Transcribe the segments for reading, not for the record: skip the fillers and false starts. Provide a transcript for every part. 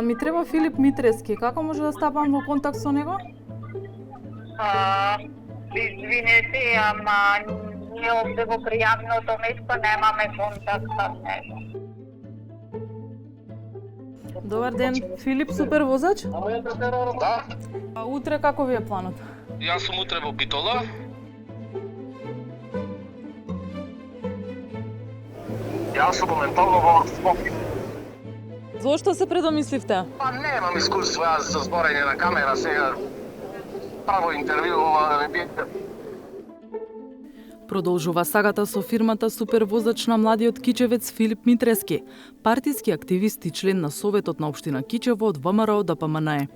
Ми треба Филип Митрески. Како може да стапам во контакт со него? Извинете, ама ние овде во пријавното место немаме контакт со него. Добар ден, Филип супер возач? Да, Утре како ви е планот? јас сум утре во Битола. Јас сум моментално во Скопје. Зошто се предомисливте? Па немам искуство јас за зборење на камера сега. Право интервју ова да ми биете. Продолжува сагата со фирмата супервозач на младиот кичевец Филип Митрески, партиски активист и член на Советот на општина Кичево од ВМРО ДПМНЕ.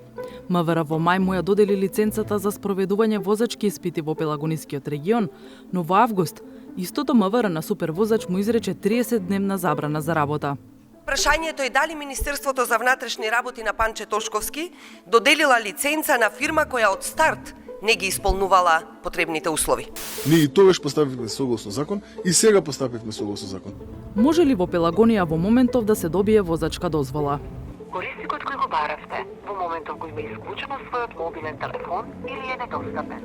МВР во мај му ја додели лиценцата за спроведување возачки испити во Пелагонискиот регион, но во август истото МВР на супервозач му изрече 30-дневна забрана за работа. Прашањето е дали Министерството за внатрешни работи на Панче Тошковски доделила лиценца на фирма која од старт не ги исполнувала потребните услови. Ние и тогаш поставивме согласно закон и сега поставивме согласно закон. Може ли во Пелагонија во моментов да се добие возачка дозвола? Корисникот кој го баравте, во моментов го има исклучено својот мобилен телефон или е недостапен.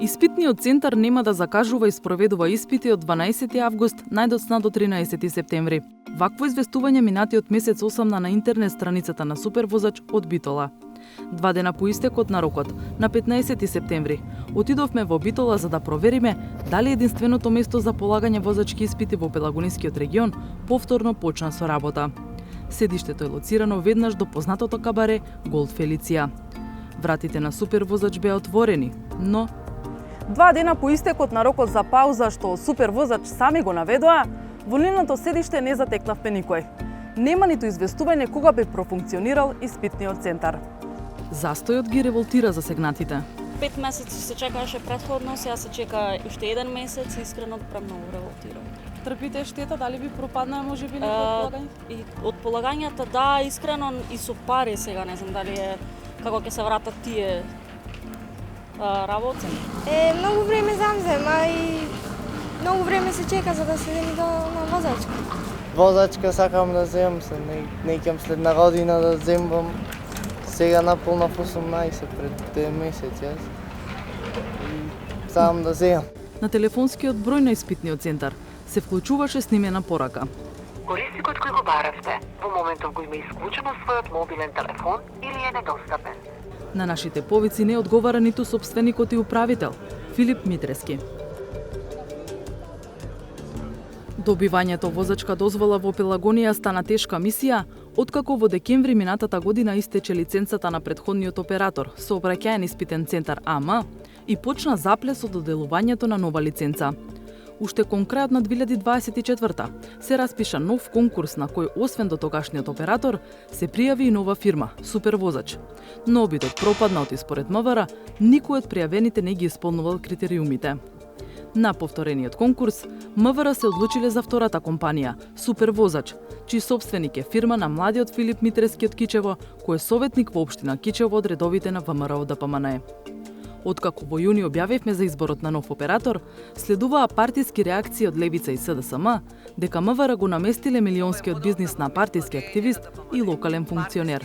Испитниот центар нема да закажува и спроведува испити од 12 август најдоцна до 13 септември. Вакво известување минатиот месец осамна на интернет страницата на супервозач од Битола. 2 дена по истекот на рокот, на 15 септември, отидовме во Битола за да провериме дали единственото место за полагање возачки испити во Пелагонискиот регион повторно почна со работа. Седиштето е лоцирано веднаш до познатото кабаре Голд Фелиција. Вратите на супервозач беа отворени, но 2 дена по истекот на рокот за пауза што супервозач сами го наведоа, во нивното седиште не затекнавме никој. Нема ниту известување кога би профункционирал испитниот центар. Застојот ги револтира засегнатите. 5 месеци се чекаше претходно, сега се чека уште 1 месец, искрено премногу револтира. Трпите штета, дали би пропаднаа можеби некој од полагањето? И од полагањата да, искрено и со пари сега, не знам дали е како ќе се вратат тие работи. Многу време замзема и многу време се чека за да се земи на возачка. Возачка сакам да земам се, не ќам следна година да земам. Сега наполнав 18 пред 2 месеци јас. И сакам да земам. На телефонскиот број на испитниот центар се вклучуваше снимена порака. Корисникот кој го баравте, во моментов го има исклучено својот мобилен телефон или е недостапен. На нашите повици не одговара ниту сопственикот и управител, Филип Митрески. Добивањето возачка дозвола во Пелагонија стана тешка мисија, откако во декември минатата година истече лиценцата на претходниот оператор, Сообраќаен испитен центар АМ, и почна заплес од доделувањето на нова лиценца. Уште кон крајот на 2024 се распиша нов конкурс на кој освен до тогашниот оператор се пријави и нова фирма, Супервозач. Но обидот пропадна од според МВР, никој од пријавените не ги исполнувал критериумите. На повторениот конкурс, МВР се одлучиле за втората компанија, Супервозач, чиј собственик е фирма на младиот Филип Митрески од Кичево, кој е советник во општина Кичево од редовите на ВМРО ДПМНЕ. Откако во јуни објавивме за изборот на нов оператор, следуваа партиски реакции од Левица и СДСМ дека МВР го наместиле милионскиот бизнис на партиски активист и локален функционер.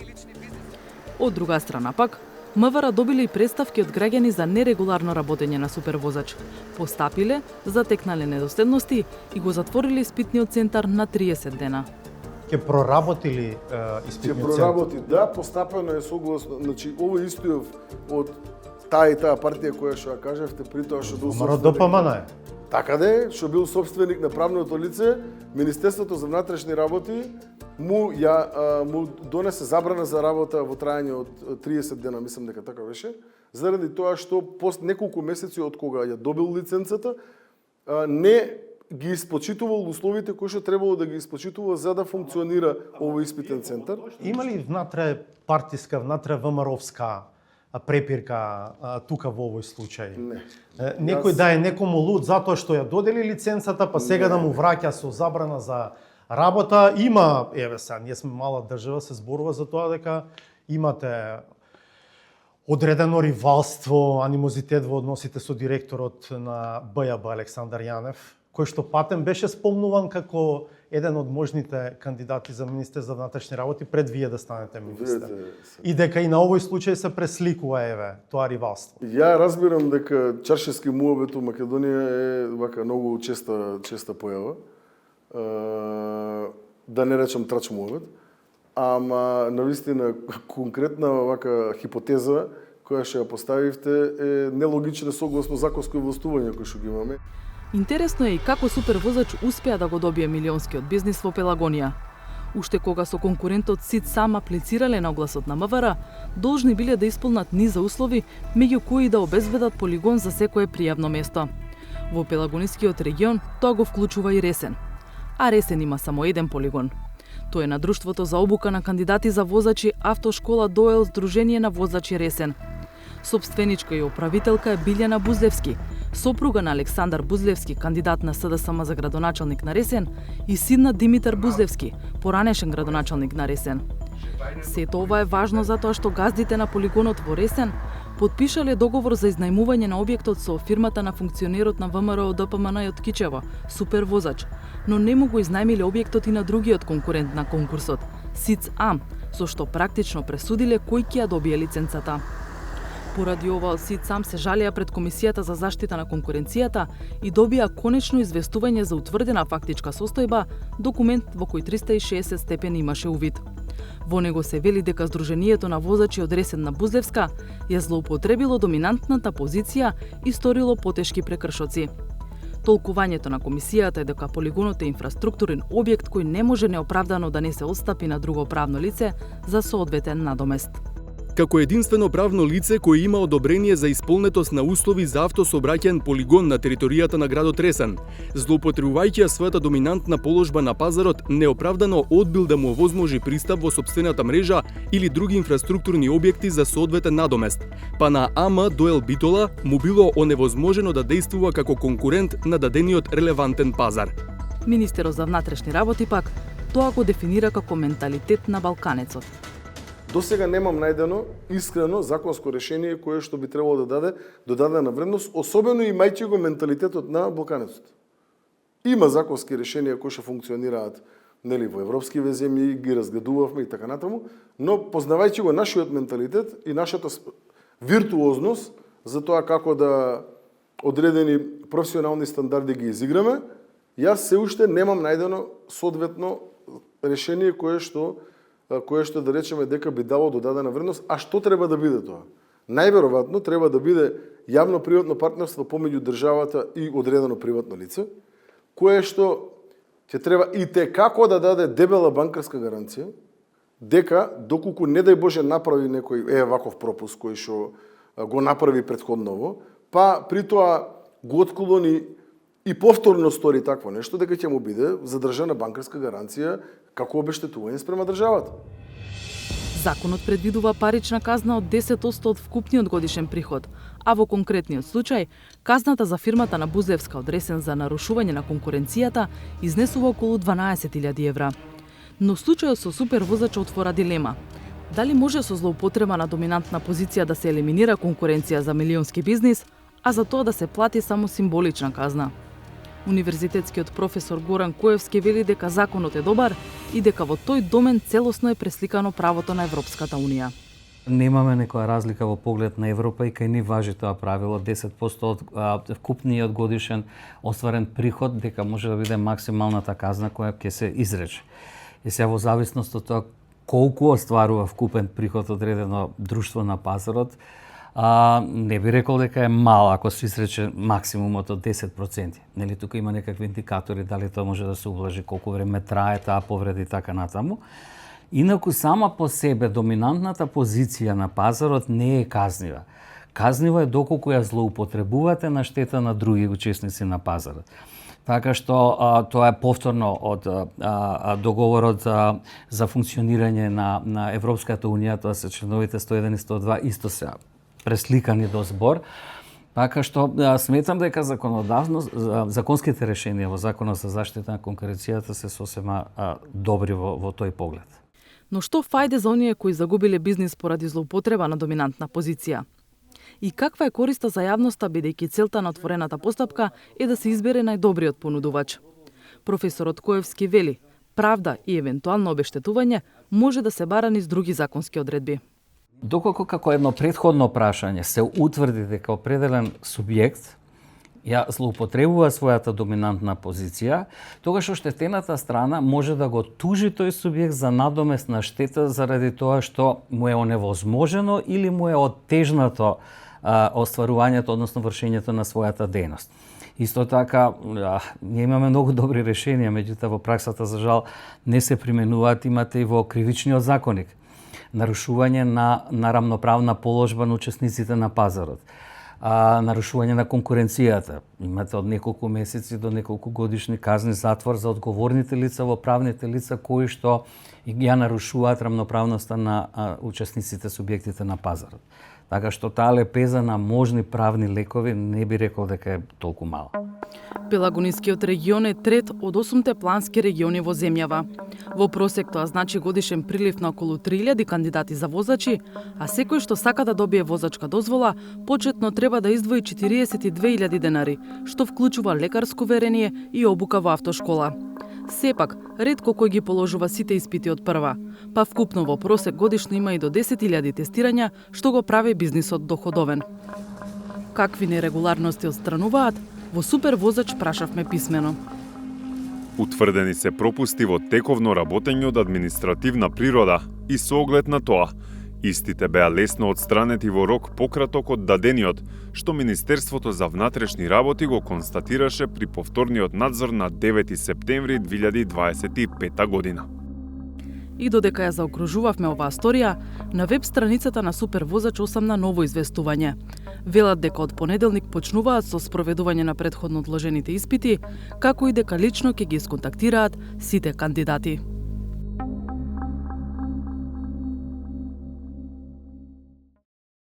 Од друга страна пак, МВР добиле и представки од граѓани за нерегуларно работење на супервозач. Постапиле, затекнале недоследности и го затвориле испитниот центар на 30 дена. Ќе проработили испитниот центар? Ќе проработи, да, постапено е согласно, значи ово истојов од таа и таа партија која што ја кажавте при тоа што бил ВМРО ДПМНЕ. Така де, што бил собственик на правното лице, Министерството за внатрешни работи му донесе забрана за работа во трајање од 30 дена, мислам дека така беше, заради тоа што неколку месеци од кога ја добил лиценцата, не ги испочитувал условите кои што требало да ги испочитува за да функционира овој испитен центар. Има ли внатре партиска, внатре ВМРО-вска препирка тука во овој случај? Не. Некој да е некому луд затоа што ја додели лиценцата, па сега да му враќа со забрана за работа. Има, еве сега, ние сме мала држава, се зборува за тоа дека имате одредено ривалство, анимозитет во односите со директорот на БЈБ Александар Јанев, кој што патем беше спомнуван како еден од можните кандидати за министер за внатрешни работи пред вие да станете министер. И дека и на овој случај се пресликува еве тоа ривалство. Ја разбирам дека чаршески муабет у Македонија е вака многу честа појава. Да не речам трач муабет, ама навистина конкретна вака хипотеза која што ја поставивте е нелогична согласно законско властување кој што ги имаме. Интересно е и како супервозач успеа да го добие милионскиот бизнис во Пелагонија. Уште кога со конкурентот СИД сам аплицирале на огласот на МВР, должни биле да исполнат низа услови, меѓу кои да обезбедат полигон за секое пријавно место. Во Пелагонискиот регион тоа го вклучува и Ресен. А Ресен има само еден полигон. Тоа е на Друштвото за обука на кандидати за возачи Автошкола Доел Сдружение на возачи Ресен. Собственичка и управителка е Билјана Бузлевски, сопруга на Александар Бузлевски, кандидат на СДСМ за градоначалник на Ресен, и син на Димитар Бузлевски, поранешен градоначалник на Ресен. Сето ова е важно затоа што газдите на полигонот во Ресен потпишале договор за изнајмување на објектот со фирмата на функционерот на ВМРО ДПМН од Кичево, супервозач, но не му го изнајмиле објектот и на другиот конкурент на конкурсот, СИЦ-АМ, со што практично пресудиле кој ќе ја добие лиценцата. Поради ова, СИЦ-АМ се жалеа пред Комисијата за заштита на конкуренцијата и добија конечно известување за утврдена фактичка состојба, документ во кој 360 степени имаше увид. Во него се вели дека Сдруженијето на возачи од Ресен на Бузлевска ја злоупотребило доминантната позиција и сторило потешки прекршоци. Толкувањето на комисијата е дека полигонот е инфраструктурен објект кој не може неоправдано да не се отстапи на друго правно лице за соодветен надомест. Како единствено правно лице кое има одобрение за исполнетост на услови за автосообраќаен полигон на територијата на градот Ресен, злоупотребувајќи својата доминантна положба на пазарот, неоправдано одбил да му овозможи пристап во сопствената мрежа или други инфраструктурни објекти за соодветен надомест, па на АМ Доел Битола му било оневозможено да дејствува како конкурент на дадениот релевантен пазар. Министерот за внатрешни работи пак тоа го дефинира како менталитет на балканецот. До сега немам најдено искрено законско решение кое што би требало да даде додадена вредност, особено имајќи го менталитетот на балканецот. Има законски решенија кои што функционираат нели во европскиве земји, ги разгледувавме и така натаму, но познавајќи го нашиот менталитет и нашата виртуозност за тоа како да одредени професионални стандарди ги изиграме, јас се уште немам најдено соодветно решение кое што да речеме дека би дало додадена вредност, а што треба да биде тоа? Најверојатно треба да биде јавно-приватно партнерство помеѓу државата и одредено приватно лице, кое што ќе треба и те како да даде дебела банкарска гаранција, дека доколку не дај Боже направи некој ваков пропуск кој што го направи претходново, па при тоа го отклони и повторно стори такво нешто, дека ќе му биде задржана банкарска гаранција како обештетување спрема државата. Законот предвидува парична казна од 10% од вкупниот годишен приход, а во конкретниот случај, казната за фирмата на Бузлевска од Ресен за нарушување на конкуренцијата изнесува околу 12.000 евра. Но случајот со супервозач отвора дилема. Дали може со злоупотреба на доминантна позиција да се елиминира конкуренција за милионски бизнис, а за тоа да се плати само символична казна? Универзитетскиот професор Горан Коевски вели дека законот е добар и дека во тој домен целосно е пресликано правото на Европската Унија. Немаме некоја разлика во поглед на Европа и кај ни важи тоа правило 10% од вкупниот годишен остварен приход дека може да биде максималната казна која ќе се изрече. И сега во зависност од тоа колку остварува вкупен приход одредено друштво на пазарот, не би рекол дека е мал ако се изрече максимумот од 10%. Нели тука има некакви индикатори дали тоа може да се ублажи, колку време трае таа повреда и така натаму. Инаку сама по себе доминантната позиција на пазарот не е казнива. Казнива е доколку ја злоупотребувате на штета на други учесници на пазарот. Така што тоа е повторно од договорот за функционирање на Европската Унија, тоа се членовите 101 и 102 исто се пресликани до збор. Така што сметам дека законските решенија во Законот за заштита на конкуренцијата се сосема добри во тој поглед. Но што фајде за оние кои загубиле бизнис поради злоупотреба на доминантна позиција? И каква е користа за јавноста, бидејќи целта на отворената постапка е да се избере најдобриот понудувач? Професорот Коевски вели, правда и евентуално обештетување може да се бара низ други законски одредби. Доколку како едно претходно прашање се утврди дека определен субјект ја злоупотребува својата доминантна позиција, тогаш оштетената страна може да го тужи тој субјект за надомесна штета заради тоа што му е оневозможено или му е оттежнато остварувањето, односно вршењето на својата дејност. Исто така, ние имаме многу добри решенија, меѓутоа во праксата за жал не се применуваат, имате и во кривичниот законник. Нарушување на рамноправна положба на учесниците на пазарот. Нарушување на конкуренцијата. Имате од неколку месеци до неколку годишни казни затвор за одговорните лица во правните лица кои што ја нарушуваат рамноправноста на учесниците, субјектите на пазарот. Така што таа лепеза на можни правни лекови не би рекол дека е толку мала. Пелагонискиот регион е трет од 8 плански региони во земјава. Во просек тоа значи годишен прилив на околу 3000 кандидати за возачи, а секој што сака да добие возачка дозвола, почетно треба да издвои 42.000 денари, што вклучува лекарско верение и обука во автошкола. Сепак, ретко кој ги положува сите испити од прва, па вкупно во просек годишно има и до 10.000 тестирања, што го прави бизнисот доходовен. Какви нерегуларности отстрануваат? Во Супер возач прашавме писмено. Утврдени се пропусти во тековно работење од административна природа и со оглед на тоа, истите беа лесно отстранети во рок пократок од дадениот, што Министерството за внатрешни работи го констатираше при повторниот надзор на 9 септември 2025 година. И додека ја заокружувавме оваа сторија, на веб страницата на Супер возач осамна ново известување. Велат дека од понеделник почнуваат со спроведување на претходно одложените испити, како и дека лично ќе ги исконтактираат сите кандидати.